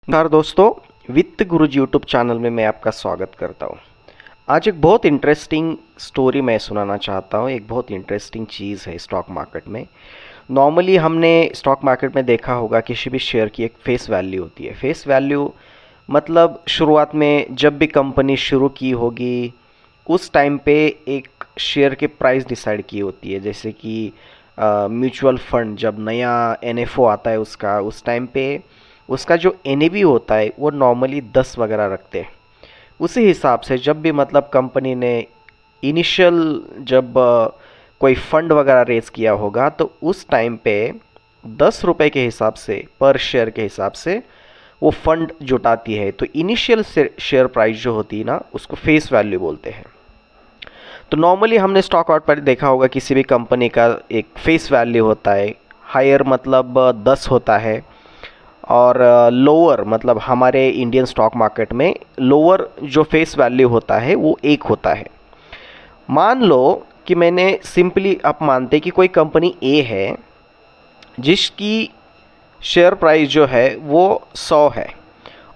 नमस्कार दोस्तों, वित्त गुरुजी यूट्यूब चैनल में मैं आपका स्वागत करता हूँ। आज एक बहुत इंटरेस्टिंग स्टोरी मैं सुनाना चाहता हूँ। एक बहुत इंटरेस्टिंग चीज़ है स्टॉक मार्केट में। नॉर्मली हमने स्टॉक मार्केट में देखा होगा किसी भी शेयर की एक फेस वैल्यू होती है। फेस वैल्यू मतलब शुरुआत में जब भी कंपनी शुरू की होगी उस टाइम पे एक शेयर के प्राइस डिसाइड की होती है। जैसे कि म्यूचुअल फंड जब नया एनएफओ आता है उसका उस टाइम पे उसका जो एनएवी होता है वो नॉर्मली 10 वगैरह रखते हैं। उसी हिसाब से जब भी मतलब कंपनी ने इनिशियल जब कोई फंड वगैरह रेज किया होगा तो उस टाइम पे 10 रुपए के हिसाब से पर शेयर के हिसाब से वो फंड जुटाती है। तो इनिशियल शेयर प्राइस जो होती है ना उसको फेस वैल्यू बोलते हैं। तो नॉर्मली हमने स्टॉक आउट पर देखा होगा किसी भी कंपनी का एक फेस वैल्यू होता है। हायर मतलब 10 होता है और लोअर मतलब हमारे इंडियन स्टॉक मार्केट में लोअर जो फेस वैल्यू होता है वो 1 होता है। मान लो कि मैंने सिंपली आप मानते कि कोई कंपनी ए है जिसकी शेयर प्राइस जो है वो 100 है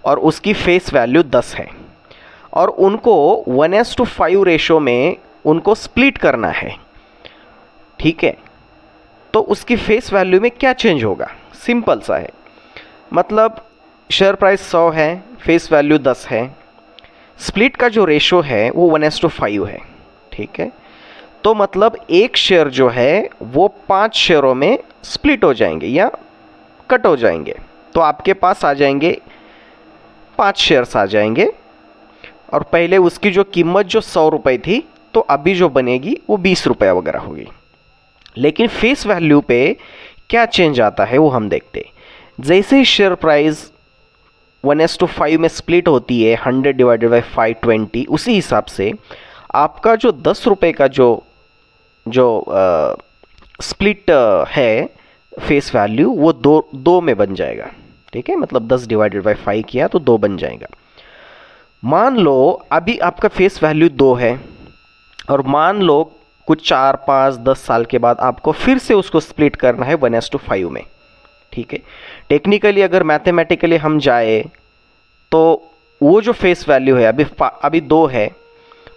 और उसकी फेस वैल्यू 10 है और उनको 1:5 रेशो में उनको स्प्लिट करना है। ठीक है, तो उसकी फेस वैल्यू में क्या चेंज होगा? सिंपल सा है, मतलब शेयर प्राइस 100 है, फेस वैल्यू 10 है, स्प्लिट का जो रेशो है वो 1:5 है। ठीक है, तो मतलब एक शेयर जो है वो 5 शेयरों में स्प्लिट हो जाएंगे या कट हो जाएंगे। तो आपके पास आ जाएंगे 5 शेयर्स आ जाएंगे और पहले उसकी जो कीमत जो 100 रुपये थी तो अभी जो बनेगी वो 20 रुपये वगैरह होगी। लेकिन फेस वैल्यू पे क्या चेंज आता है वो हम देखते हैं। जैसे ही शेयर प्राइस 1:5 में स्प्लिट होती है 100 डिवाइडेड बाई 520, उसी हिसाब से आपका जो 10 रुपये का जो जो स्प्लिट है फेस वैल्यू वो दो में बन जाएगा। ठीक है, मतलब 10 डिवाइडेड बाई 5 किया तो 2 बन जाएगा। मान लो अभी आपका फेस वैल्यू 2 है और मान लो कुछ 4, 5, 10 साल के बाद आपको फिर से उसको स्प्लिट करना है 1:5 में। ठीक है, टेक्निकली अगर मैथमेटिकली हम जाए तो वो जो फेस वैल्यू है अभी 2 है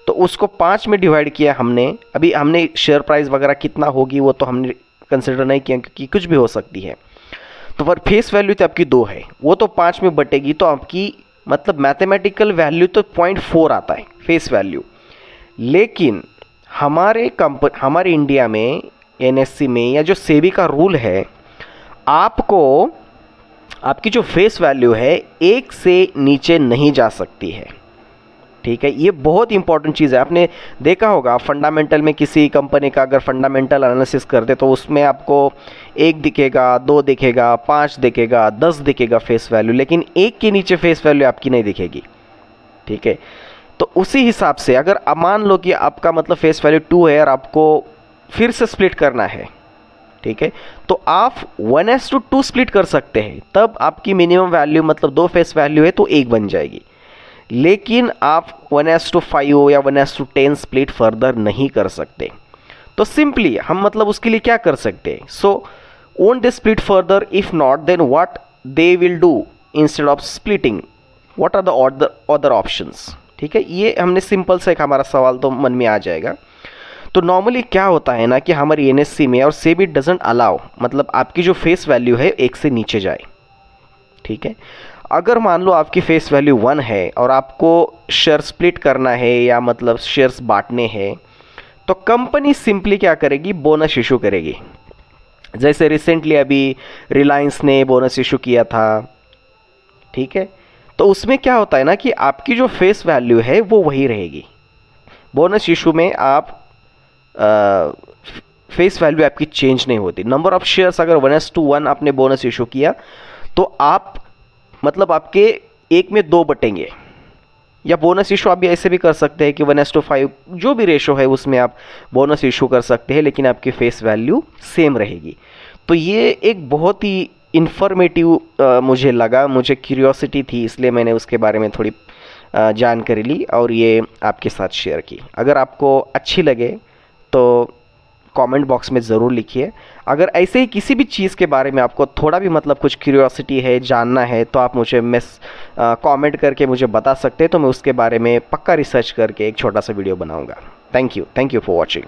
तो उसको 5 में डिवाइड किया हमने। अभी हमने शेयर प्राइस वगैरह कितना होगी वो तो हमने कंसिडर नहीं किया क्योंकि कुछ भी हो सकती है। तो पर फेस वैल्यू तो आपकी 2 है, वो तो 5 में बटेगी तो आपकी मतलब मैथमेटिकल वैल्यू तो 0.4 आता है फेस वैल्यू। लेकिन हमारे इंडिया में एनएससी में या जो सेबी का रूल है, आपको आपकी जो फेस वैल्यू है 1 से नीचे नहीं जा सकती है। ठीक है, ये बहुत इंपॉर्टेंट चीज़ है। आपने देखा होगा फंडामेंटल में किसी कंपनी का अगर फंडामेंटल एनालिसिस करते तो उसमें आपको 1 दिखेगा, 2 दिखेगा, 5 दिखेगा, 10 दिखेगा फेस वैल्यू, लेकिन 1 के नीचे फेस वैल्यू आपकी नहीं दिखेगी। ठीक है, तो उसी हिसाब से अगर मान लो कि आपका मतलब फेस वैल्यू 2 है और आपको फिर से स्प्लिट करना है, ठीक है, तो आप 1:2 स्प्लिट कर सकते हैं। तब आपकी मिनिमम वैल्यू मतलब 2 फेस वैल्यू है तो 1 बन जाएगी। लेकिन आप 1:5 या 1:10 स्प्लिट फर्दर नहीं कर सकते। तो सिंपली हम मतलब उसके लिए क्या कर सकते हैं? So won't they split further? If not then what they will do instead of splitting? What are the other options? ठीक है, ये हमने सिंपल से एक हमारा सवाल तो मन में आ जाएगा। तो नॉर्मली क्या होता है ना कि हमारी एनएससी में और सेबी डजंट अलाउ मतलब आपकी जो फेस वैल्यू है 1 से नीचे जाए। ठीक है, अगर मान लो आपकी फेस वैल्यू 1 है और आपको शेयर स्प्लिट करना है या मतलब शेयर्स बांटने हैं तो कंपनी सिंपली क्या करेगी? बोनस इशू करेगी। जैसे रिसेंटली अभी रिलायंस ने बोनस इशू किया था। ठीक है, तो उसमें क्या होता है ना कि आपकी जो फेस वैल्यू है वो वही रहेगी। बोनस इशू में आप फेस वैल्यू आपकी चेंज नहीं होती। नंबर ऑफ शेयर्स अगर 1:1 आपने बोनस इशू किया तो आप मतलब आपके 1 में 2 बटेंगे। या बोनस इशू आप भी ऐसे भी कर सकते हैं कि 1:5 जो भी रेशो है उसमें आप बोनस इशू कर सकते हैं, लेकिन आपकी फेस वैल्यू सेम रहेगी। तो ये एक बहुत ही इन्फॉर्मेटिव मुझे लगा, मुझे क्यूरियोसिटी थी, इसलिए मैंने उसके बारे में थोड़ी जानकारी ली और ये आपके साथ शेयर की। अगर आपको अच्छी लगे तो कमेंट बॉक्स में ज़रूर लिखिए। अगर ऐसे ही किसी भी चीज़ के बारे में आपको थोड़ा भी मतलब कुछ क्यूरियोसिटी है, जानना है, तो आप मुझे कमेंट करके मुझे बता सकते हैं, तो मैं उसके बारे में पक्का रिसर्च करके एक छोटा सा वीडियो बनाऊंगा। Thank you for watching.